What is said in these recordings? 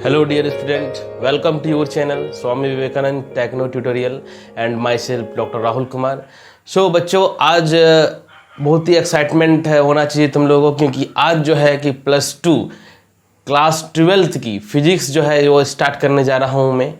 Hello dear student, welcome to your channel Swami Vivekananda techno tutorial and myself doctor Rahul Kumar. So बच्चों, आज बहुत ही excitement है होना चाहिए तुम लोगों को, क्योंकि आज जो है कि +2 क्लास 12th की फिजिक्स जो है वो स्टार्ट करने जा रहा हूँ मैं।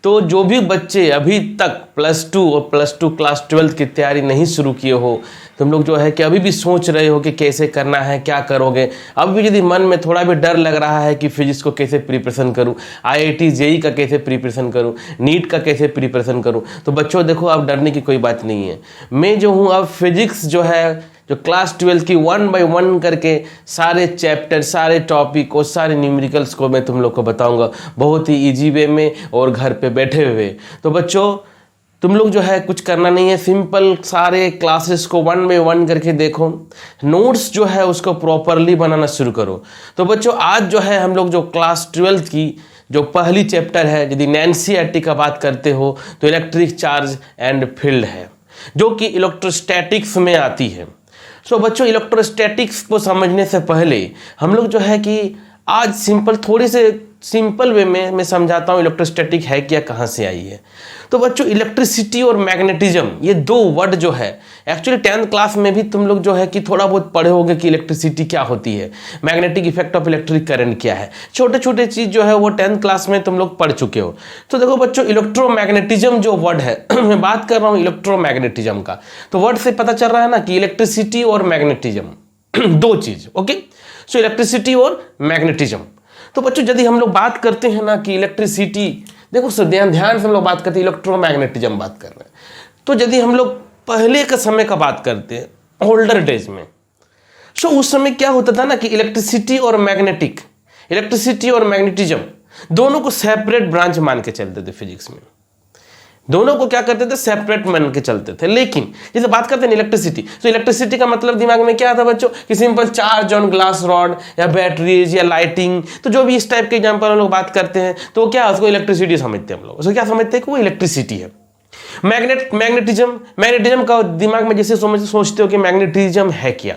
तो जो भी बच्चे अभी तक +2 और +2 क्लास 12th की तैयारी नहीं शुरू किए हो, तुम लोग जो है कि अभी भी सोच रहे हो कि कैसे करना है, क्या करोगे, अब भी यदि मन में थोड़ा भी डर लग रहा है कि फिजिक्स को कैसे प्रिपरेशन करूं, IIT जेई का कैसे प्रिपरेशन करूं, नीट का कैसे प्रिपरेशन करूं, तो बच्चों देखो, अब डरने की कोई बात नहीं है। मैं जो हूं अब फिजिक्स जो है जो क्लास 12 की 1 by 1 करके सारे चैप्टर, सारे टॉपिक और सारे न्यूमेरिकल्स को मैं तुम लोग को बताऊंगा बहुत ही ईजी वे में और घर पे बैठे हुए। तो बच्चों, तुम लोग जो है कुछ करना नहीं है, सिंपल सारे क्लासेस को 1 by 1 करके देखो, नोट्स जो है उसको प्रॉपरली बनाना शुरू करो। तो बच्चों, आज जो है हम लोग जो क्लास 12 की जो पहली चैप्टर है, यदि NCERT का बात करते हो तो इलेक्ट्रिक चार्ज एंड फील्ड है, जो कि इलेक्ट्रोस्टैटिक्स में आती है। सो बच्चों, इलेक्ट्रोस्टैटिक्स को समझने से पहले हम लोग जो है कि आज थोड़ी से सिंपल वे में मैं समझाता हूँ इलेक्ट्रोस्टैटिक है क्या, कहाँ से आई है। तो बच्चों, इलेक्ट्रिसिटी और मैग्नेटिज्म, ये दो वर्ड जो है एक्चुअली 10th क्लास में भी तुम लोग जो है कि थोड़ा बहुत पढ़े होंगे कि इलेक्ट्रिसिटी क्या होती है, magnetic effect of electric current क्या है, छोटे छोटे चीज़ जो है वो 10th क्लास में तुम लोग पढ़ चुके हो। तो देखो बच्चों, इलेक्ट्रोमैग्नेटिज्म जो वर्ड है मैं बात कर रहा हूँ इलेक्ट्रोमैग्नेटिज्म का, तो वर्ड से पता चल रहा है ना कि इलेक्ट्रिसिटी और मैग्नेटिज्म दो चीज़। ओके, सो इलेक्ट्रिसिटी और मैग्नेटिज्म। तो बच्चों, यदि हम लोग बात करते हैं ना कि इलेक्ट्रिसिटी, देखो सर ध्यान से हम लोग बात करते हैं, इलेक्ट्रोमैग्नेटिज्म बात कर रहे हैं। तो यदि हम लोग पहले के समय का बात करते हैं, ओल्डर डेज में, सो उस समय क्या होता था ना कि इलेक्ट्रिसिटी और मैग्नेटिज्म दोनों को सेपरेट ब्रांच मान के चलते थे फिजिक्स में, दोनों को क्या करते थे, सेपरेट मान के चलते थे। लेकिन जैसे बात करते हैं इलेक्ट्रिसिटी, तो इलेक्ट्रिसिटी का मतलब दिमाग में क्या आता है बच्चों कि simple charge on glass rod या बैटरीज या लाइटिंग, तो जो भी इस टाइप के एग्जांपल हम लोग बात करते हैं तो क्या उसको इलेक्ट्रिसिटी समझते हैं हम लोग, उसको क्या समझते हैं कि वो इलेक्ट्रिसिटी है। मैग्नेटिज्म का दिमाग में जैसे सोचते हो कि मैग्नेटिज्म है क्या,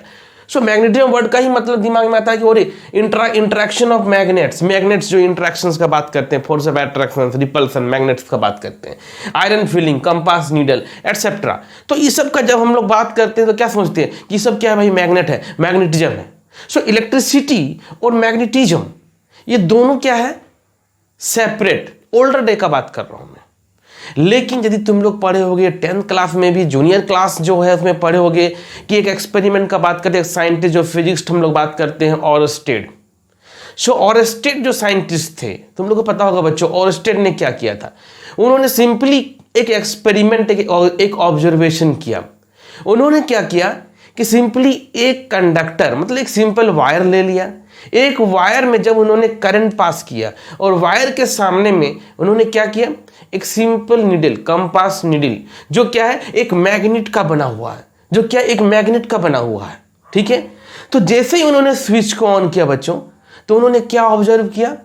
सो मैग्नेटिज्म वर्ड का ही मतलब दिमाग में आता है कि और इंटरेक्शन ऑफ मैग्नेट्स जो इंटरेक्शंस का बात करते हैं, force of attraction, repulsion, magnets का बात करते हैं, iron feeling, compass needle etcetera. तो इस सब का जब हम लोग बात करते हैं तो क्या सोचते हैं कि सब क्या है भाई, मैग्नेट है, मैग्नेटिज्म है। सो इलेक्ट्रिसिटी और मैग्नेटिज्म ये दोनों क्या है, सेपरेट। ओल्डर डे का बात कर रहा हूं मैं। लेकिन यदि तुम लोग पढ़े होगे 10th क्लास में भी, जूनियर क्लास जो है उसमें पढ़े होगे कि एक एक्सपेरिमेंट का बात करते हैं, साइंटिस्ट जो फिजिक्स हम लोग बात करते हैं, ऑरस्टेड। सो ऑरस्टेड जो साइंटिस्ट थे, तुम लोग को पता होगा बच्चों, ऑरस्टेड ने क्या किया था, उन्होंने सिंपली एक एक्सपेरिमेंट, एक ऑब्जर्वेशन किया। उन्होंने क्या किया कि सिंपली एक कंडक्टर, मतलब एक सिंपल वायर ले लिया, एक वायर में जब उन्होंने करंट पास किया और वायर के सामने में उन्होंने क्या किया, एक सिंपल नीडल, कंपास नीडल, जो क्या है एक मैग्नेट का बना हुआ है, जो क्या एक मैग्नेट का बना हुआ है, ठीक है। तो जैसे ही उन्होंने स्विच को ऑन किया बच्चों, तो उन्होंने क्या ऑब्जर्व किया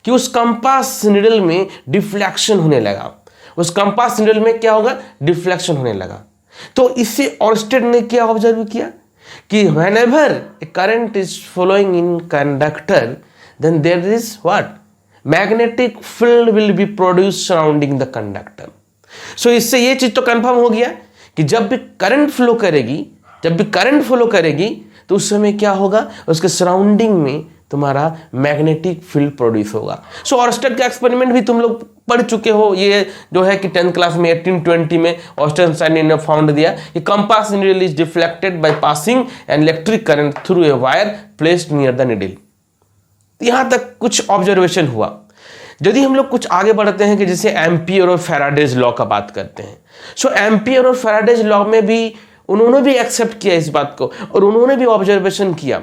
कि उस कंपास नीडल में डिफ्लेक्शन होने लगा, उस कंपास नीडल में क्या होगा, डिफ्लेक्शन होने लगा। तो इससे ऑरस्टेड ने क्या ऑब्जर्व किया कि whenever a current is flowing in conductor, then there is what, magnetic field will be produced surrounding the conductor. So इससे ये चीज तो कंफर्म हो गया कि जब भी करंट फ्लो करेगी तो उस समय क्या होगा, उसके सराउंडिंग में तुम्हारा मैग्नेटिक फील्ड प्रोड्यूस होगा। सो ऑरस्टेड का एक्सपेरिमेंट भी तुम लोग पढ़ चुके हो, ये जो है कि 10th क्लास में 1820 में ऑस्टेनस्टाइन ने फाउंड दिया कि compass needle is deflected by passing an electric current through a wire placed near the needle. यहां तक कुछ ऑब्जर्वेशन हुआ। यदि हम लोग कुछ आगे बढ़ते हैं कि जैसे एम्पियर और फैराडेज लॉ का बात करते हैं, सो एम्पियर और फैराडेज लॉ में भी उन्होंने भी एक्सेप्ट किया इस बात को, और उन्होंने भी ऑब्जर्वेशन किया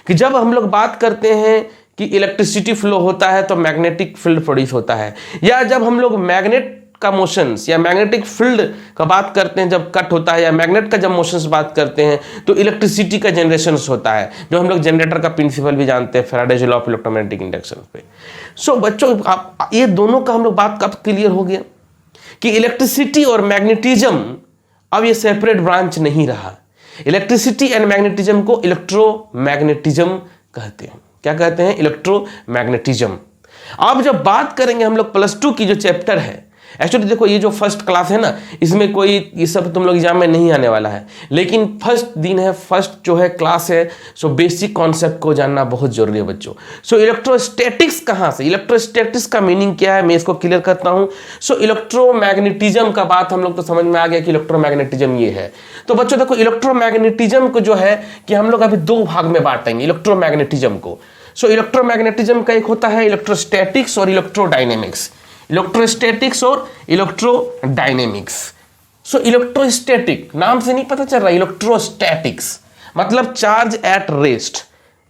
कि जब हम लोग बात करते हैं कि इलेक्ट्रिसिटी फ्लो होता है तो मैग्नेटिक फील्ड प्रोड्यूस होता है, या जब हम लोग मैग्नेट का मोशंस या मैग्नेटिक फील्ड का बात करते हैं जब कट होता है, या मैग्नेट का जब मोशंस बात करते हैं तो इलेक्ट्रिसिटी का जनरेशन होता है, जो हम लोग जनरेटर का प्रिंसिपल भी जानते हैं, Faraday's law of electromagnetic induction पे। सो बच्चों, ये दोनों का हम लोग बात कब क्लियर हो गया कि इलेक्ट्रिसिटी और मैग्नेटिज्म अब ये सेपरेट ब्रांच नहीं रहा। इलेक्ट्रिसिटी एंड मैग्नेटिज्म को इलेक्ट्रोमैग्नेटिज्म कहते हैं। क्या कहते हैं? इलेक्ट्रोमैग्नेटिज्म। अब जब बात करेंगे हम लोग प्लस टू की जो चैप्टर है, एक्चुअली देखो ये जो फर्स्ट क्लास है ना, इसमें कोई ये सब तुम लोग एग्जाम में नहीं आने वाला है, लेकिन फर्स्ट दिन है, फर्स्ट जो है क्लास है, सो बेसिक कॉन्सेप्ट को जानना बहुत जरूरी है बच्चों। सो इलेक्ट्रोस्टैटिक्स कहाँ से, इलेक्ट्रोस्टैटिक्स का मीनिंग क्या है मैं इसको क्लियर करता हूँ। सो इलेक्ट्रोमैग्नेटिज्म का बात हम लोग तो समझ में आ गया कि इलेक्ट्रोमैग्नेटिज्म ये है। तो बच्चों देखो इलेक्ट्रोमैग्नेटिज्म को जो है कि हम लोग अभी दो भाग में बांटेंगे इलेक्ट्रोमैग्नेटिज्म को। सो इलेक्ट्रोमैग्नेटिज्म का एक होता है इलेक्ट्रोस्टैटिक्स और इलेक्ट्रोडायनेमिक्स, इलेक्ट्रोस्टैटिक्स और इलेक्ट्रोडायनेमिक्स। सो इलेक्ट्रोस्टैटिक नाम से नहीं पता चल रहा, इलेक्ट्रोस्टैटिक्स मतलब चार्ज एट रेस्ट,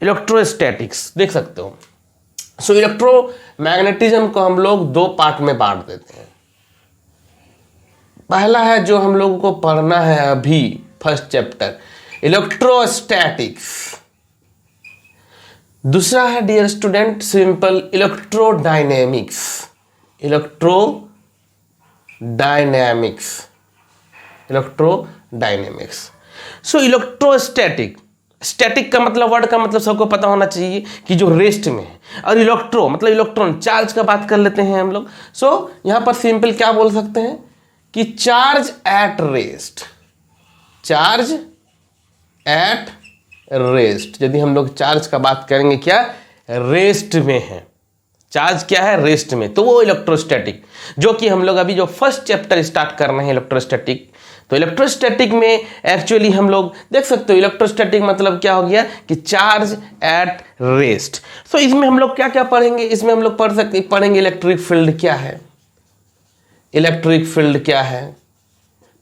इलेक्ट्रोस्टैटिक्स देख सकते हो। सो इलेक्ट्रोमैग्नेटिज्म को हम लोग दो पार्ट में बांट देते हैं। पहला है जो हम लोगों को पढ़ना है अभी फर्स्ट चैप्टर, इलेक्ट्रोस्टैटिक्स। दूसरा है dear student simple electrodynamics, electrodynamics, electrodynamics. So electrostatic, static का मतलब वर्ड का मतलब सबको पता होना चाहिए कि जो रेस्ट में है, और इलेक्ट्रो मतलब इलेक्ट्रॉन चार्ज का बात कर लेते हैं हम लोग। सो यहां पर सिंपल क्या बोल सकते हैं कि charge at rest, charge at rest. यदि हम लोग चार्ज का बात करेंगे क्या रेस्ट में है, चार्ज क्या है रेस्ट में, तो वो इलेक्ट्रोस्टैटिक, जो कि हम लोग अभी जो फर्स्ट चैप्टर स्टार्ट कर रहे हैं इलेक्ट्रोस्टैटिक। तो इलेक्ट्रोस्टैटिक में एक्चुअली हम लोग देख सकते हो इलेक्ट्रोस्टैटिक मतलब क्या हो गया कि चार्ज एट रेस्ट। तो इसमें हम लोग क्या क्या पढ़ेंगे, इसमें हम लोग पढ़ेंगे इलेक्ट्रिक फील्ड क्या है, इलेक्ट्रिक फील्ड क्या है,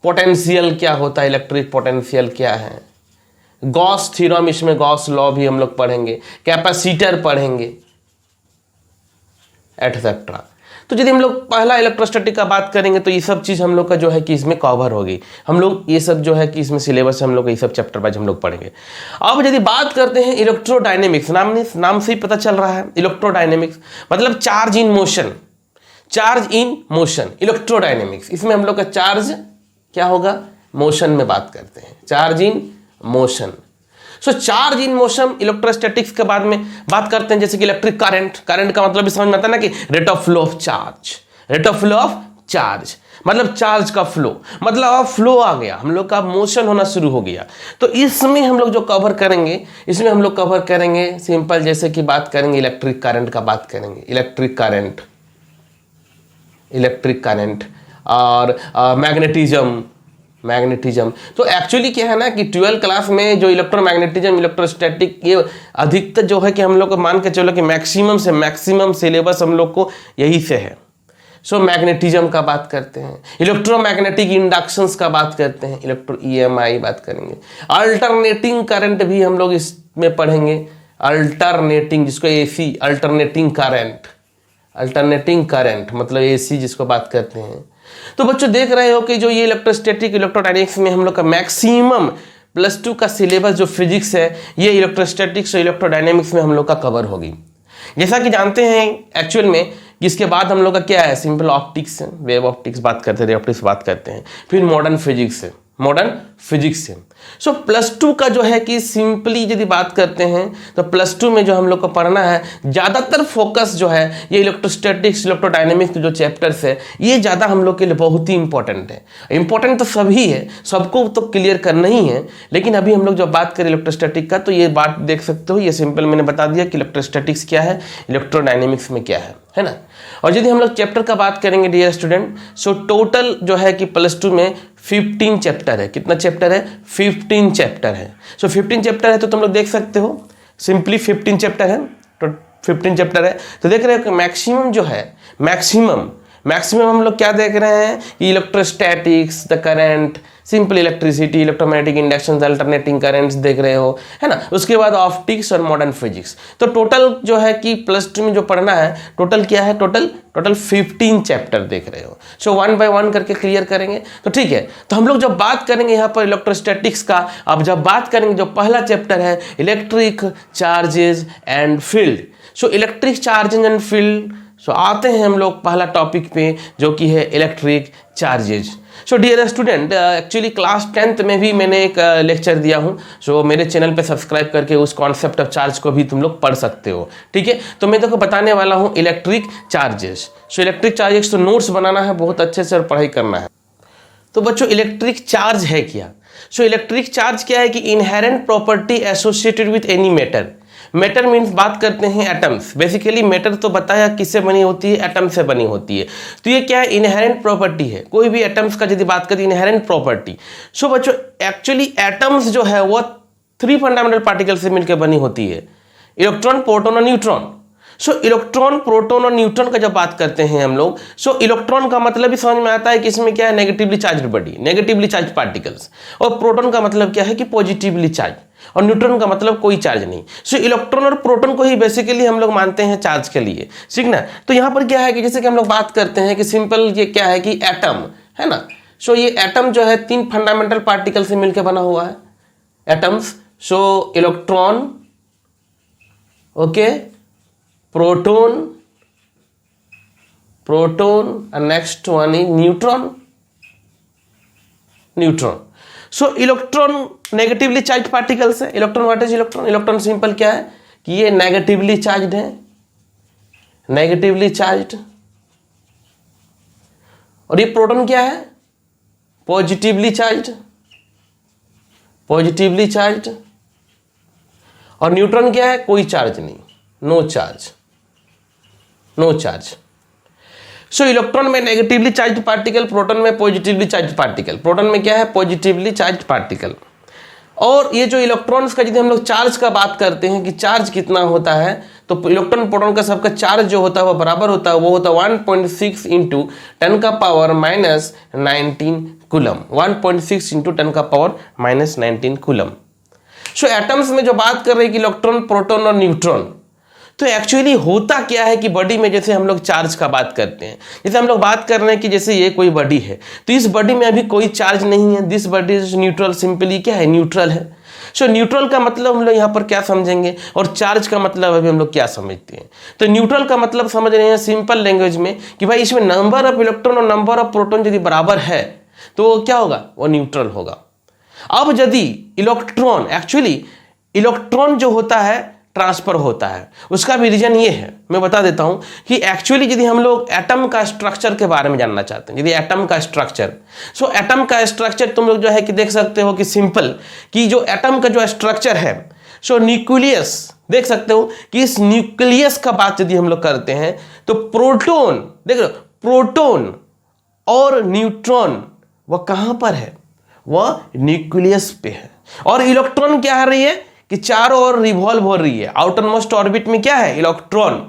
पोटेंशियल क्या होता है, इलेक्ट्रिक पोटेंशियल क्या है, गॉस थ्योरम, इसमें गॉस लॉ भी हम लोग पढ़ेंगे, कैपेसिटर पढ़ेंगे एटसेट्रा। तो यदि हम लोग पहला इलेक्ट्रोस्टैटिक का बात करेंगे तो ये सब चीज़ हम लोग का जो है कि इसमें कवर होगी, हम लोग ये सब जो है कि इसमें सिलेबस हम लोग ये सब चैप्टर वाइज हम लोग पढ़ेंगे। अब यदि बात करते हैं इलेक्ट्रोडायनेमिक्स, नाम से ही पता चल रहा है इलेक्ट्रोडायनेमिक्स मतलब charge in motion, charge in motion, electrodynamics. इसमें हम लोग का चार्ज क्या होगा मोशन में बात करते हैं, charge in motion. So charge in motion electrostatics के बाद में बात करते हैं जैसे कि इलेक्ट्रिक करंट, करंट का मतलब भी समझ में आता है ना कि rate of flow of charge, rate of flow of charge मतलब चार्ज का फ्लो, मतलब अब फ्लो आ गया, हम लोग का मोशन होना शुरू हो गया। तो इसमें हम लोग जो कवर करेंगे, इसमें हम लोग कवर करेंगे सिंपल जैसे कि बात करेंगे इलेक्ट्रिक करंट का बात करेंगे, इलेक्ट्रिक करंट, इलेक्ट्रिक करंट और मैग्नेटिज्म, मैग्नेटिज्म। तो एक्चुअली क्या है ना कि 12 क्लास में जो इलेक्ट्रोमैग्नेटिज्म इलेक्ट्रोस्टैटिक ये अधिकतर जो है कि हम लोग को मान के चलो कि मैक्सिमम से मैक्सिमम सिलेबस हम लोग को यही से है। सो मैग्नेटिज्म का बात करते हैं, इलेक्ट्रोमैग्नेटिक इंडक्शंस का बात करते हैं, इलेक्ट्रो EMI बात करेंगे, अल्टरनेटिंग करंट भी हम लोग इसमें पढ़ेंगे, अल्टरनेटिंग जिसको AC alternating current, alternating current मतलब AC जिसको बात करते हैं। तो बच्चों देख रहे हो कि जो ये इलेक्ट्रोस्टैटिक इलेक्ट्रोडायनेमिक्स में हम लोग का मैक्सिमम +2 का सिलेबस जो फिजिक्स है ये इलेक्ट्रोस्टैटिक्स और इलेक्ट्रोडायनेमिक्स में हम लोग का कवर होगी। जैसा कि जानते हैं एक्चुअल में इसके बाद हम लोग का क्या है सिंपल ऑप्टिक्स है, वेव ऑप्टिक्स बात करते हैं, रे ऑप्टिक्स बात करते हैं, फिर मॉडर्न फिजिक्स है, मॉडर्न फिजिक्स है। सो +2 का जो है कि सिंपली यदि बात करते हैं तो +2 में जो हम लोग को पढ़ना है ज़्यादातर फोकस जो है ये इलेक्ट्रोस्टैटिक्स इलेक्ट्रोडायनेमिक्स जो चैप्टर्स है ये ज़्यादा हम लोग के लिए बहुत ही इंपॉर्टेंट है। इंपॉर्टेंट तो सभी है, सबको तो क्लियर करना ही है, लेकिन अभी हम लोग जब बात करें इलेक्ट्रोस्टैटिक का तो ये बात देख सकते हो, ये सिंपल मैंने बता दिया कि इलेक्ट्रोस्टैटिक्स क्या है, इलेक्ट्रोडायनेमिक्स में क्या है ना। और यदि हम लोग चैप्टर का बात करेंगे डियर स्टूडेंट, सो टोटल जो है कि +2 में 15 चैप्टर है। कितना चैप्टर है 15 चैप्टर है। सो 15 चैप्टर है तो तुम लोग देख सकते हो सिंपली 15 चैप्टर है, तो 15 चैप्टर है तो देख रहे हो कि मैक्सिमम जो है मैक्सिमम हम लोग क्या देख रहे हैं कि electrostatics, the current, simple electricity, electromagnetic induction, alternating currents देख रहे हो है ना। उसके बाद ऑप्टिक्स और मॉडर्न फिजिक्स। तो टोटल जो है कि +2 में जो पढ़ना है टोटल क्या है, टोटल 15 चैप्टर देख रहे हो। सो 1 बाय 1 करके क्लियर करेंगे तो ठीक है। तो हम लोग जब बात करेंगे यहाँ पर इलेक्ट्रोस्टैटिक्स का, अब जब बात करेंगे जो पहला चैप्टर है electric charges and field. So electric charges and field, so आते हैं हम लोग पहला टॉपिक पे जो कि है electric charges. So dear student, actually class 10th में भी मैंने एक लेक्चर दिया हूँ। सो मेरे चैनल पे सब्सक्राइब करके उस कॉन्सेप्ट ऑफ चार्ज को भी तुम लोग पढ़ सकते हो, ठीक है। तो मैं तो बताने वाला हूँ इलेक्ट्रिक चार्जेस। सो इलेक्ट्रिक चार्जेस तो नोट्स बनाना है बहुत अच्छे से और पढ़ाई करना है। तो बच्चों इलेक्ट्रिक चार्ज है क्या? सो इलेक्ट्रिक चार्ज क्या है कि inherent property associated with any matter. Matter means बात करते हैं एटम्स। बेसिकली मैटर तो बताया किससे बनी होती है, एटम से बनी होती है। तो ये क्या है, इनहेरेंट प्रॉपर्टी है। कोई भी एटम्स का यदि बात करें इनहेरेंट प्रॉपर्टी। सो बच्चों एक्चुअली एटम्स जो है वो 3 फंडामेंटल पार्टिकल से मिलकर बनी होती है, इलेक्ट्रॉन, प्रोटॉन और न्यूट्रॉन। सो इलेक्ट्रॉन, प्रोटॉन और न्यूट्रॉन का जब बात करते हैं हम लोग, सो इलेक्ट्रॉन का मतलब भी समझ में आता है कि इसमें क्या है, negatively charge body, negatively charge particles. और प्रोटॉन का मतलब क्या है कि पॉजिटिवली चार्ज, और न्यूट्रॉन का मतलब कोई चार्ज नहीं। सो इलेक्ट्रॉन और प्रोटॉन को ही बेसिकली हम लोग मानते हैं चार्ज के लिए, ठीक ना। तो यहाँ पर क्या है कि जैसे कि हम लोग बात करते हैं कि सिंपल ये क्या है कि एटम है ना। सो ये एटम जो है 3 फंडामेंटल पार्टिकल से मिलकर बना हुआ है, atoms. So electron, okay, proton and next one is neutron. So electron negatively charge particles है। Electron, what is electron? Electron simple क्या है कि ये नेगेटिवली चार्ज्ड है, नेगेटिवली चार्ज्ड। और ये प्रोटॉन क्या है, पॉजिटिवली चार्ज्ड, पॉजिटिवली चार्ज्ड। और न्यूट्रॉन क्या है, कोई चार्ज नहीं, no charge, no charge. So electron में नेगेटिवली चार्ज पार्टिकल, प्रोटॉन में पॉजिटिवली चार्ज पार्टिकल। प्रोटॉन में क्या है, पॉजिटिवली चार्ज पार्टिकल। और ये जो इलेक्ट्रॉन्स का यदि हम लोग चार्ज का बात करते हैं कि चार्ज कितना होता है, तो इलेक्ट्रॉन प्रोटॉन का सबका चार्ज जो होता है वो बराबर होता है, वो होता है 1.6 इंटू 10⁻⁻19 कूलम, 1.6 इंटू 10⁻⁻19 कूलम। सो एटम्स में जो बात कर रहे हैं कि इलेक्ट्रॉन, प्रोटॉन और न्यूट्रॉन, तो एक्चुअली होता क्या है कि बॉडी में जैसे हम लोग चार्ज का बात करते हैं, जैसे हम लोग बात कर रहे हैं कि जैसे ये कोई बॉडी है, तो इस बॉडी में अभी कोई चार्ज नहीं है, this body is neutral, simply क्या है, न्यूट्रल है। सो न्यूट्रल का मतलब हम लोग यहाँ पर क्या समझेंगे, और चार्ज का मतलब अभी हम लोग क्या समझते हैं। तो न्यूट्रल का मतलब समझ रहे हैं सिंपल लैंग्वेज में कि भाई इसमें नंबर ऑफ इलेक्ट्रॉन और नंबर ऑफ प्रोटॉन यदि बराबर है तो क्या होगा, वो न्यूट्रल होगा। अब यदि इलेक्ट्रॉन, एक्चुअली इलेक्ट्रॉन जो होता है ट्रांसफर होता है, उसका भी रीजन ये है, मैं बता देता हूं कि एक्चुअली यदि हम लोग एटम का स्ट्रक्चर के बारे में जानना चाहते हैं, यदि एटम का स्ट्रक्चर, सो एटम का स्ट्रक्चर तुम लोग जो है कि देख सकते हो कि सिंपल कि जो एटम का जो स्ट्रक्चर है, सो न्यूक्लियस देख सकते हो कि इस न्यूक्लियस का बात यदि हम लोग करते हैं तो प्रोटॉन, देख लो, प्रोटॉन और न्यूट्रॉन वह कहां पर है, वह न्यूक्लियस पे है। और इलेक्ट्रॉन क्या है रही है कि चारों ओर रिवॉल्व हो रही है, आउटर मोस्ट ऑर्बिट में क्या है, इलेक्ट्रॉन।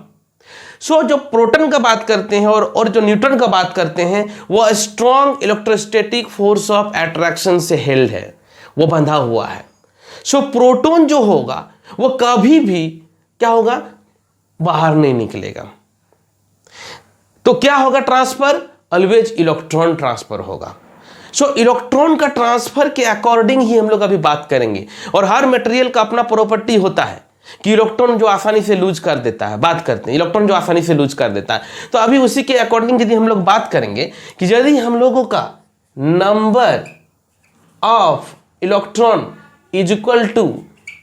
सो जो प्रोटॉन का बात करते हैं और जो न्यूट्रॉन का बात करते हैं, वो strong electrostatic force of attraction से हेल्ड है, वो बंधा हुआ है। सो प्रोटॉन जो होगा वो कभी भी क्या होगा, बाहर नहीं निकलेगा। तो क्या होगा ट्रांसफर, ऑलवेज इलेक्ट्रॉन ट्रांसफर होगा। सो इलेक्ट्रॉन का ट्रांसफर के अकॉर्डिंग ही हम लोग अभी बात करेंगे। और हर मटेरियल का अपना प्रॉपर्टी होता है कि इलेक्ट्रॉन जो आसानी से लूज कर देता है, बात करते हैं इलेक्ट्रॉन जो आसानी से लूज कर देता है। तो अभी उसी के अकॉर्डिंग यदि हम लोग बात करेंगे कि यदि हम लोगों का number of electron is equal to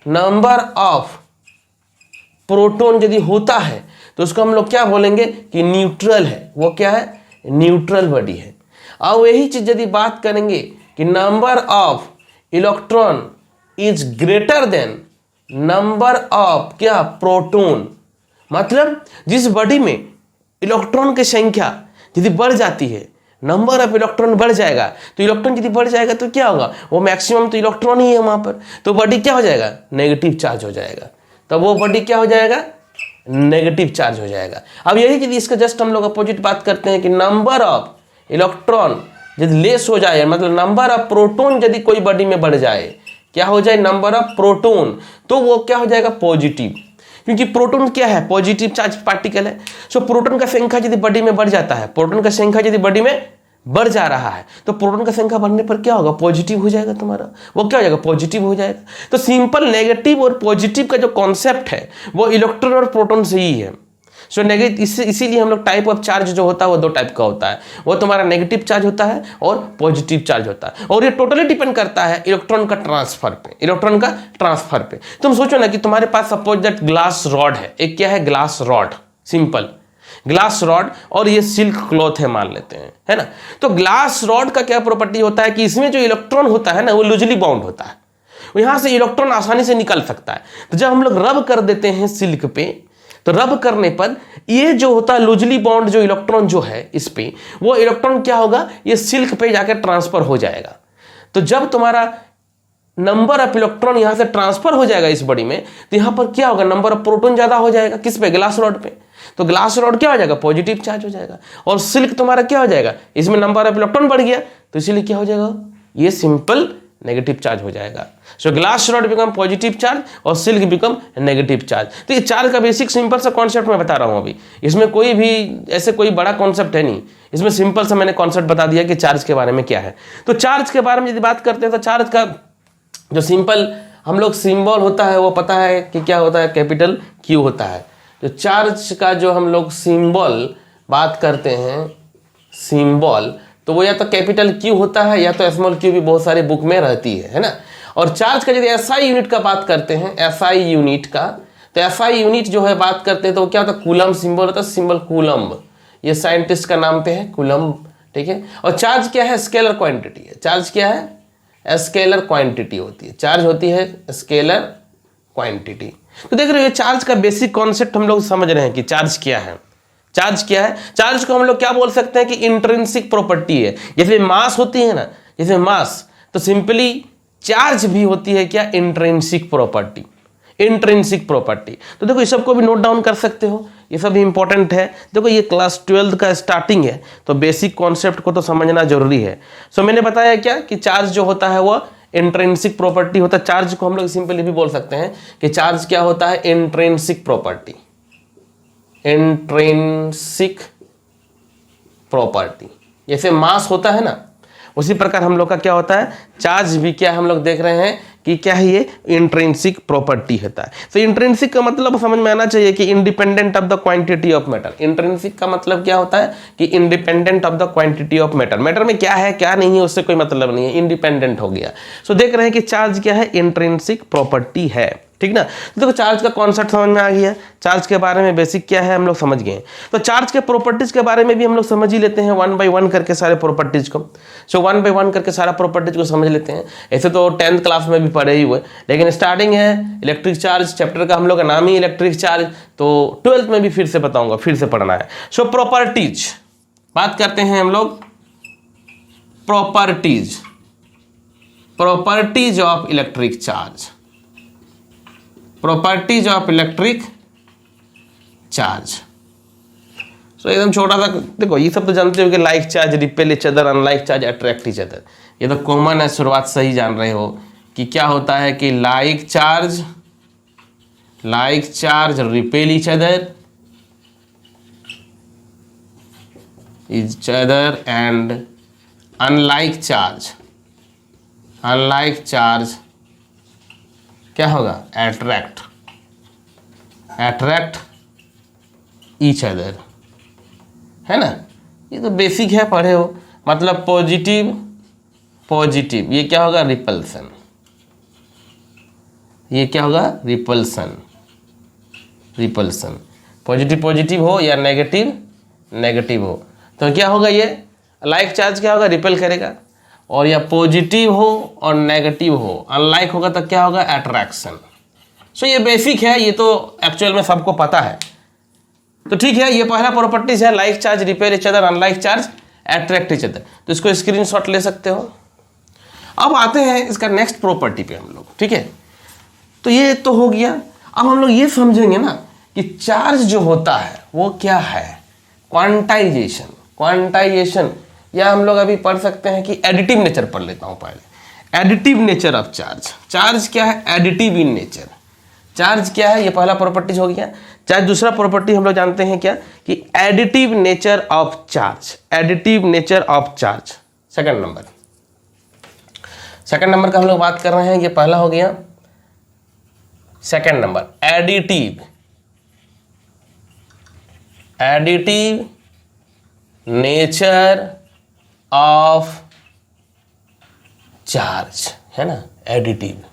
number of proton यदि होता है तो उसको हम लोग क्या बोलेंगे कि न्यूट्रल है, वो क्या है, न्यूट्रल बॉडी है। अब यही चीज यदि बात करेंगे कि number of electron is greater than number of क्या, प्रोटॉन, मतलब जिस बॉडी में इलेक्ट्रॉन की संख्या यदि बढ़ जाती है, नंबर ऑफ इलेक्ट्रॉन बढ़ जाएगा, तो इलेक्ट्रॉन यदि बढ़ जाएगा तो क्या होगा, वो मैक्सिमम तो इलेक्ट्रॉन ही है वहां पर, तो बॉडी क्या हो जाएगा, नेगेटिव चार्ज हो जाएगा। तो वो बॉडी क्या हो जाएगा, नेगेटिव चार्ज हो जाएगा। अब यही यदि इसका जस्ट हम लोग अपोजिट बात करते हैं कि नंबर ऑफ इलेक्ट्रॉन यदि लेस हो जाए, मतलब नंबर ऑफ प्रोटॉन यदि कोई बॉडी में बढ़ जाए, क्या हो जाए, नंबर ऑफ प्रोटॉन, तो वो क्या हो जाएगा, पॉजिटिव, क्योंकि प्रोटॉन क्या है, पॉजिटिव चार्ज पार्टिकल है। सो प्रोटॉन का संख्या यदि बॉडी में बढ़ जाता है, प्रोटॉन का संख्या यदि बॉडी में बढ़ जा रहा है, तो प्रोटॉन का संख्या बढ़ने पर क्या होगा, पॉजिटिव हो जाएगा तुम्हारा, वो क्या हो जाएगा, पॉजिटिव हो जाएगा। तो सिंपल नेगेटिव और पॉजिटिव का जो कॉन्सेप्ट है वो इलेक्ट्रॉन और प्रोटॉन से ही है। सो नेगेटिव, इसीलिए हम लोग टाइप ऑफ चार्ज जो होता है वो दो टाइप का होता है, वो तुम्हारा नेगेटिव चार्ज होता है और पॉजिटिव चार्ज होता है, और ये टोटली डिपेंड करता है इलेक्ट्रॉन का ट्रांसफर पे, इलेक्ट्रॉन का ट्रांसफर पे। तुम सोचो ना कि तुम्हारे पास सपोज दैट ग्लास रॉड है, एक क्या है glass rod, simple glass rod, और ये सिल्क क्लॉथ है मान लेते हैं, है ना। तो ग्लास रॉड का क्या प्रॉपर्टी होता है कि इसमें जो इलेक्ट्रॉन होता है ना वो लूजली बाउंड होता है, यहां से इलेक्ट्रॉन आसानी से निकल सकता है। तो जब हम लोग रब कर देते हैं सिल्क पे, तो रब करने पर ये जो होता है लूजली बाउंड जो इलेक्ट्रॉन जो है इस पे, वो इलेक्ट्रॉन क्या होगा, ये सिल्क पे जाकर ट्रांसफर हो जाएगा। तो जब तुम्हारा नंबर ऑफ इलेक्ट्रॉन यहां से ट्रांसफर हो जाएगा इस बॉडी में, तो यहां पर क्या होगा, नंबर ऑफ प्रोटॉन ज्यादा हो जाएगा, किस पे, ग्लास रॉड पे। तो ग्लास रॉड क्या हो जाएगा, पॉजिटिव चार्ज हो जाएगा, और सिल्क तुम्हारा क्या हो जाएगा, इसमें नंबर ऑफ इलेक्ट्रॉन बढ़ गया, तो इसीलिए क्या हो जाएगा, ये सिंपल नेगेटिव चार्ज हो जाएगा। So glass rod become positive charge और सिल्क बिकम नेगेटिव चार्ज। तो ये चार्ज का बेसिक सिंपल सा कॉन्सेप्ट मैं बता रहा हूं अभी, इसमें कोई भी ऐसे कोई बड़ा कॉन्सेप्ट है नहीं, इसमें सिंपल सा मैंने कॉन्सेप्ट बता दिया कि चार्ज के बारे में क्या है। तो चार्ज के बारे में यदि बात करते हैं तो चार्ज का जो सिंपल हम लोग सिंबल होता है वो पता है कि क्या होता है, कैपिटल क्यू होता है। जो चार्ज का जो हम लोग सिंबल बात करते हैं, सिंबल, तो वो या तो कैपिटल क्यू होता है या तो स्मॉल क्यू भी बहुत सारे बुक में रहती है ना। और चार्ज का यदि एसआई यूनिट का बात करते हैं, एसआई यूनिट का, तो एसआई यूनिट जो है बात करते हैं तो क्या होता है, कूलम सिंबल होता है, सिंबल कूलम, ये साइंटिस्ट का नाम पे है कूलम, ठीक है। और चार्ज क्या है, स्केलर क्वांटिटी है। चार्ज क्या है, स्केलर क्वांटिटी होती है, चार्ज होती है स्केलर क्वांटिटी। तो देख रहे हो चार्ज का बेसिक कॉन्सेप्ट हम लोग समझ रहे हैं कि चार्ज क्या है। चार्ज क्या है, चार्ज को हम लोग क्या बोल सकते हैं कि इंट्रिंसिक प्रॉपर्टी है। जैसे मास होती है ना, जैसे मास, तो सिंपली चार्ज भी होती है क्या, इंट्रिंसिक प्रॉपर्टी, इंट्रिंसिक प्रॉपर्टी। तो देखो ये सबको भी नोट डाउन कर सकते हो, ये सब भी इंपॉर्टेंट है। देखो ये क्लास 12 का स्टार्टिंग है, तो बेसिक कॉन्सेप्ट को तो समझना जरूरी है। सो मैंने बताया क्या कि चार्ज जो होता है वो इंट्रिंसिक प्रॉपर्टी होता है। चार्ज को हम लोग सिंपली भी बोल सकते हैं कि चार्ज क्या होता है, इंट्रिंसिक प्रॉपर्टी, इंट्रिंसिक प्रॉपर्टी। जैसे मास होता है ना, उसी प्रकार हम लोग का क्या होता है, चार्ज भी क्या हम लोग देख रहे हैं कि क्या है, ये इंट्रिंसिक प्रॉपर्टी होता है। तो इंट्रिंसिक का मतलब समझ में आना चाहिए कि independent of the quantity of matter. Intrinsic का मतलब क्या होता है कि independent of the quantity of matter. Matter में क्या है क्या नहीं है उससे कोई मतलब नहीं है, इंडिपेंडेंट हो गया। सो देख रहे हैं कि चार्ज क्या है, इंट्रिंसिक प्रॉपर्टी है, ठीक ना। तो देखो चार्ज का कॉन्सेप्ट समझ में आ गया, चार्ज के बारे में बेसिक क्या है हम लोग समझ गए। तो चार्ज के प्रॉपर्टीज के बारे में भी हम लोग समझ ही लेते हैं, वन बाय वन करके सारे प्रॉपर्टीज को। सो वन बाय वन करके सारा प्रॉपर्टीज को समझ लेते हैं। ऐसे तो 10th क्लास में भी पढ़े ही हुए, लेकिन स्टार्टिंग है इलेक्ट्रिक चार्ज चैप्टर का, हम लोग का नाम ही इलेक्ट्रिक चार्ज, तो 12th में भी फिर से बताऊंगा, फिर से पढ़ना है। सो प्रॉपर्टीज बात करते हैं हम लोग, properties, properties of electric charge, properties of electric charge. So एकदम छोटा सा, देखो ये सब तो जानते हो कि like charge repel each other, unlike charge attract each other, ये तो कॉमन है, शुरुआत से ही जान रहे हो कि क्या होता है कि like charge repel each other and unlike charge क्या होगा, अट्रैक्ट ईच अदर, है ना। ये तो बेसिक है, पढ़े हो। मतलब पॉजिटिव ये क्या होगा, रिपल्सन, ये क्या होगा, रिपल्सन। पॉजिटिव हो या नेगेटिव हो तो क्या होगा, ये लाइक चार्ज क्या होगा, रिपेल करेगा। और या पॉजिटिव हो और नेगेटिव हो, अनलाइक होगा तो क्या होगा, अट्रैक्शन। सो ये बेसिक है, ये तो एक्चुअल में सबको पता है। तो ठीक है, ये पहला प्रॉपर्टीज है, like charge repel each other, unlike charge attract each other. तो इसको स्क्रीनशॉट ले सकते हो। अब आते हैं इसका नेक्स्ट प्रॉपर्टी पे हम लोग, ठीक है। तो ये तो हो गया। अब हम लोग ये समझेंगे ना कि चार्ज जो होता है वो क्या है, क्वांटाइजेशन, या हम लोग अभी पढ़ सकते हैं कि एडिटिव नेचर पढ़ लेता हूं पहले। Additive nature of charge, charge क्या है, एडिटिव इन नेचर। चार्ज क्या है, ये पहला प्रॉपर्टीज हो गया। चार्ज दूसरा प्रॉपर्टी हम लोग जानते हैं क्या, कि additive nature of charge, additive nature of charge. Second number का हम लोग बात कर रहे हैं, ये पहला हो गया। Second number additive additive nature of charge, है ना, एडिटिव।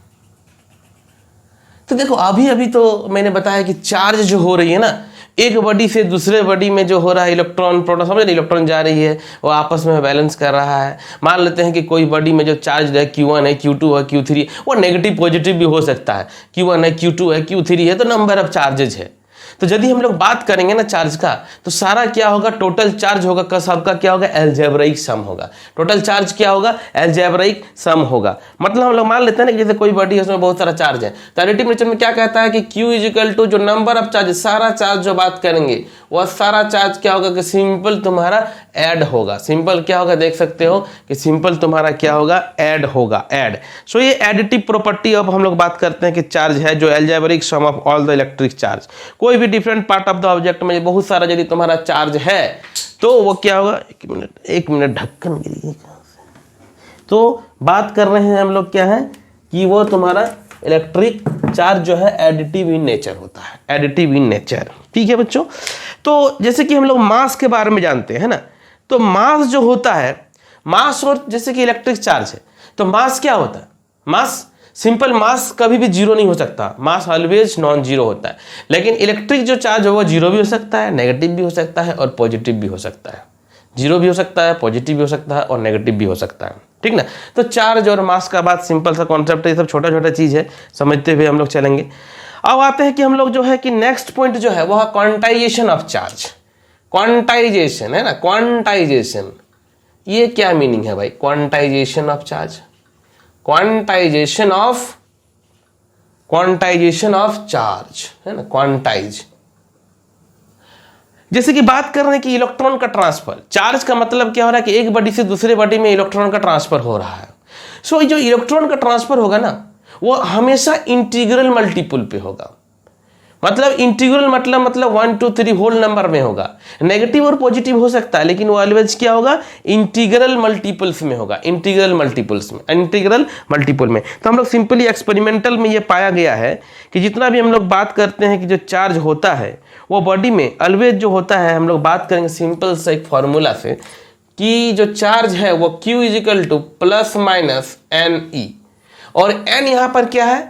तो देखो अभी अभी तो मैंने बताया कि चार्ज जो हो रही है ना, एक बॉडी से दूसरे बॉडी में जो हो रहा है इलेक्ट्रॉन प्रोटॉन, समझ रहे, इलेक्ट्रॉन जा रही है, वो आपस में बैलेंस कर रहा है। मान लेते हैं कि कोई बॉडी में जो चार्ज है Q1 है, Q2 है, Q3 है, वो नेगेटिव पॉजिटिव भी हो सकता है। Q1 है, Q2 है, Q3 है, तो नंबर ऑफ चार्जेज है। तो यदि हम लोग बात करेंगे ना चार्ज का, तो सारा क्या होगा, टोटल चार्ज होगा का सबका क्या होगा, अलजेब्राइक सम होगा। टोटल चार्ज क्या होगा, अलजेब्राइक सम होगा। मतलब हम लोग मान लेते हैं ना कि जैसे कोई बॉडी है उसमें बहुत सारा चार्ज है, तो एडिटिव नेचर में क्या कहता है कि Q इजिकल टू जो नंबर ऑफ चार्ज, सारा चार्ज जो बात करेंगे वह सारा चार्ज क्या होगा कि सिंपल तुम्हारा ऐड होगा। सिंपल क्या होगा, देख सकते हो कि सिंपल तुम्हारा क्या होगा, ऐड होगा, ऐड। सो ये एडिटिव प्रॉपर्टी अब हम लोग बात करते हैं कि चार्ज है जो algebraic sum of all the electric charge. कोई भी different part of the object में बहुत सारा यदि तुम्हारा चार्ज है तो वो क्या होगा, एक मिनट ढक्कन गिरी। तो बात कर रहे हैं हम लोग क्या है कि वो तुम्हारा इलेक्ट्रिक चार्ज जो है एडिटिव इन नेचर होता है, एडिटिव इन नेचर। ठीक है बच्चों, तो जैसे कि हम लोग मास के बारे में जानते हैं ना, तो मास जो होता है, मास और जैसे कि इलेक्ट्रिक चार्ज है, तो मास क्या होता है, मास सिंपल मास कभी भी जीरो नहीं हो सकता, मास ऑलवेज नॉन जीरो होता है। लेकिन इलेक्ट्रिक जो चार्ज है वो जीरो भी हो सकता है, नेगेटिव भी हो सकता है और पॉजिटिव भी हो सकता है। जीरो भी हो सकता है, पॉजिटिव भी हो सकता है और नेगेटिव भी हो सकता है, ठीक ना। तो चार्ज और मास का बात सिंपल सा कॉन्सेप्ट है, ये सब छोटा छोटा चीज़ है, समझते हुए हम लोग चलेंगे। अब आते हैं कि हम लोग जो है कि नेक्स्ट पॉइंट जो है वह क्वांटाइजेशन ऑफ चार्ज। क्वांटाइजेशन है ना, क्वांटाइजेशन, ये क्या मीनिंग है भाई, quantization of charge, quantization of charge, है ना, क्वांटाइज। जैसे कि बात कर रहे हैं कि इलेक्ट्रॉन का ट्रांसफर, चार्ज का मतलब क्या हो रहा है कि एक बॉडी से दूसरे बॉडी में इलेक्ट्रॉन का ट्रांसफर हो रहा है। सो जो इलेक्ट्रॉन का ट्रांसफर होगा ना, वो हमेशा इंटीग्रल मल्टीपल पे होगा। मतलब इंटीग्रल मतलब 1 2 3 होल नंबर में होगा। नेगेटिव और पॉजिटिव हो सकता है, लेकिन वो ऑलवेज क्या होगा, इंटीग्रल मल्टीपल्स में होगा, इंटीग्रल मल्टीपल्स में, इंटीग्रल मल्टीपल में। तो हम लोग सिंपली एक्सपेरिमेंटल में ये पाया गया है कि जितना भी हम लोग बात करते हैं कि जो चार्ज होता है वो बॉडी में ऑलवेज जो होता है, हम लोग बात करेंगे सिंपल से एक फॉर्मूला से कि जो चार्ज है वो Q is equal to plus minus NE, और n यहाँ पर क्या है,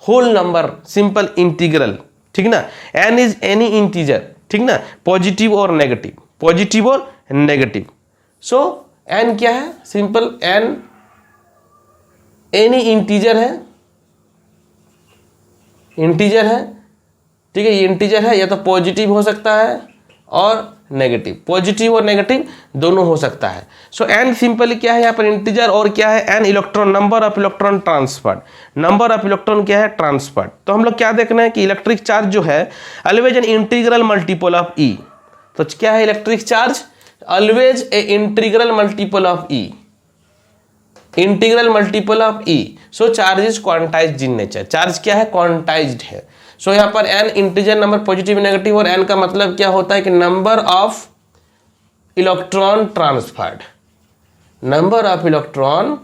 होल नंबर, सिंपल इंटीग्रल, ठीक ना। n इज एनी इंटीजर, ठीक ना, पॉजिटिव और नेगेटिव, पॉजिटिव और नेगेटिव। सो n क्या है, सिंपल n एनी इंटीजर है, इंटीजर है, ठीक है, ये इंटीजर है, या तो पॉजिटिव हो सकता है और नेगेटिव, पॉजिटिव और नेगेटिव दोनों हो सकता है। सो n सिंपली क्या है यहाँ पर इंटीजर, और क्या है n electron, number of electron transferred, number of electron क्या है, ट्रांसफर्ड। तो हम लोग क्या देखना है कि इलेक्ट्रिक चार्ज जो है always an integral multiple of E। तो क्या है electric charge, always a integral multiple of E, integral multiple of E। So charge is quantized in nature, charge क्या है, क्वांटाइज्ड है। सो यहाँ पर n integer number, positive negative, और n का मतलब क्या होता है कि number of electron transferred, number of electron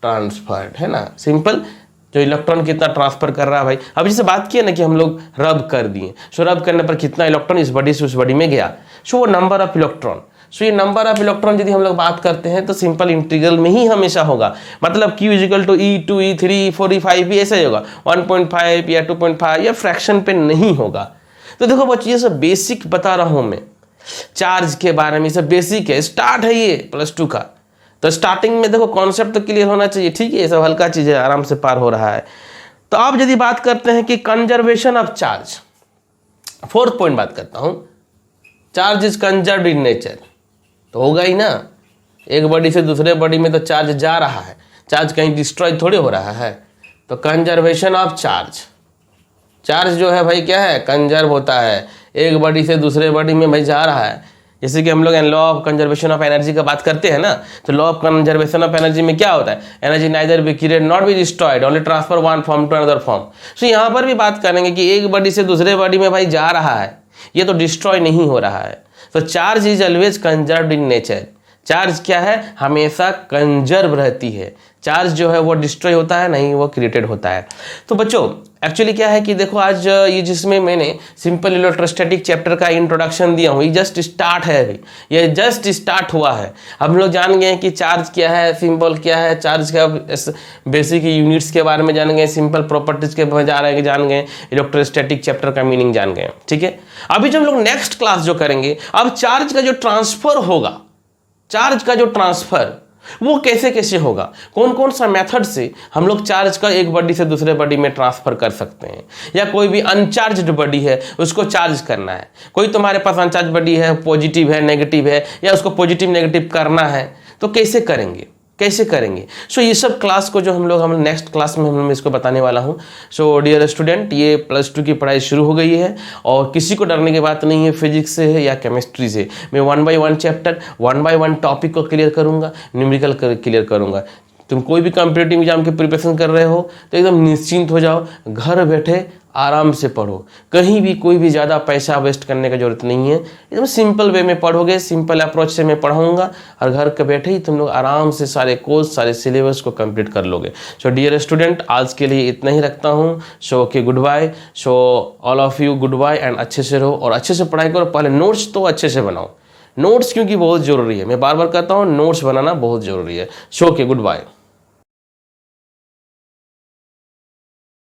transferred, है ना, सिंपल जो इलेक्ट्रॉन कितना ट्रांसफर कर रहा है भाई। अब जैसे बात किया ना कि हम लोग रब कर दिए, सो रब करने पर कितना इलेक्ट्रॉन इस बॉडी से उस बॉडी में गया, सो वो नंबर ऑफ इलेक्ट्रॉन। सो ये नंबर ऑफ इलेक्ट्रॉन यदि हम लोग बात करते हैं तो सिंपल इंटीग्रल में ही हमेशा होगा। मतलब Q is equal to E2 E3 E4 E5 भी ऐसा ही होगा, 1.5 या 2.5 या फ्रैक्शन पे नहीं होगा। तो देखो बच्चों, ये सब बेसिक बता रहा हूँ मैं चार्ज के बारे में, सब बेसिक है, स्टार्ट है ये +2 का। तो स्टार्टिंग में देखो कॉन्सेप्ट तो क्लियर होना चाहिए, ठीक है, ये सब हल्का चीज़ है, आराम से पार हो रहा है। तो अब यदि बात करते हैं कि conservation of charge, fourth point बात करता हूँ, charge is conserved in nature. तो होगा ही ना, एक बॉडी से दूसरे बॉडी में तो चार्ज जा रहा है, चार्ज कहीं डिस्ट्रॉय थोड़ी हो रहा है। तो कंजर्वेशन ऑफ चार्ज, चार्ज जो है भाई क्या है, कंजर्व होता है, एक बॉडी से दूसरे बॉडी में भाई जा रहा है। जैसे कि हम लोग law of conservation of energy का बात करते हैं ना, तो law of conservation of energy में क्या होता है, energy neither be created not be destroyed, only transfer one form to another form. So यहाँ पर भी बात करेंगे कि एक बॉडी से दूसरे बॉडी में भाई जा रहा है, ये तो डिस्ट्रॉय नहीं हो रहा है। तो charge is always conserved in nature, charge क्या है, हमेशा कंजर्व रहती है। चार्ज जो है वो डिस्ट्रॉय होता है नहीं, वो क्रिएटेड होता है। तो बच्चों एक्चुअली क्या है कि देखो आज ये जिसमें मैंने सिंपल इलेक्ट्रोस्टैटिक चैप्टर का इंट्रोडक्शन दिया हूँ, ये जस्ट स्टार्ट है अभी, ये जस्ट स्टार्ट हुआ है। हम लोग जान गए कि चार्ज क्या है, सिंबल क्या है, चार्ज का बेसिक यूनिट्स के बारे में जान गए, सिंपल प्रॉपर्टीज के बारे में जान गए, इलेक्ट्रोस्टैटिक चैप्टर का मीनिंग जान गए। ठीक है, अभी जब हम लोग नेक्स्ट क्लास जो करेंगे, अब चार्ज का जो ट्रांसफर होगा, चार्ज का जो ट्रांसफर वो कैसे कैसे होगा, कौन कौन सा मेथड से हम लोग चार्ज का एक बॉडी से दूसरे बॉडी में ट्रांसफर कर सकते हैं, या कोई भी अनचार्ज्ड बॉडी है उसको चार्ज करना है, कोई तुम्हारे पास अनचार्ज बॉडी है, पॉजिटिव है नेगेटिव है, या उसको पॉजिटिव नेगेटिव करना है, तो कैसे करेंगे, कैसे करेंगे। सो ये सब क्लास को जो हम लोग नेक्स्ट क्लास में हम इसको बताने वाला हूँ। सो डियर स्टूडेंट, ये +2 की पढ़ाई शुरू हो गई है और किसी को डरने की बात नहीं है, फिजिक्स से है या केमिस्ट्री से। मैं 1 बाय 1 चैप्टर 1 बाय 1 टॉपिक को क्लियर करूँगा, न्यूमेरिकल क्लियर करूँगा। तुम कोई भी कॉम्पिटिटिव एग्जाम की प्रिपरेशन कर रहे हो तो एकदम निश्चिंत हो जाओ, घर बैठे आराम से पढ़ो, कहीं भी कोई भी ज़्यादा पैसा वेस्ट करने की जरूरत नहीं है, एकदम सिंपल वे में पढ़ोगे, सिंपल अप्रोच से मैं पढ़ाऊँगा और घर के बैठे ही तुम लोग आराम से सारे कोर्स सारे सिलेबस को कंप्लीट कर लोगे। सो डियर स्टूडेंट, आज के लिए इतना ही रखता हूँ। So okay, good bye. So all of you good bye and अच्छे से रहो और अच्छे से पढ़ाई करो। पहले नोट्स तो अच्छे से बनाओ, नोट्स क्योंकि बहुत ज़रूरी है, मैं बार बार कहता हूँ नोट्स बनाना बहुत ज़रूरी है। So okay, good bye.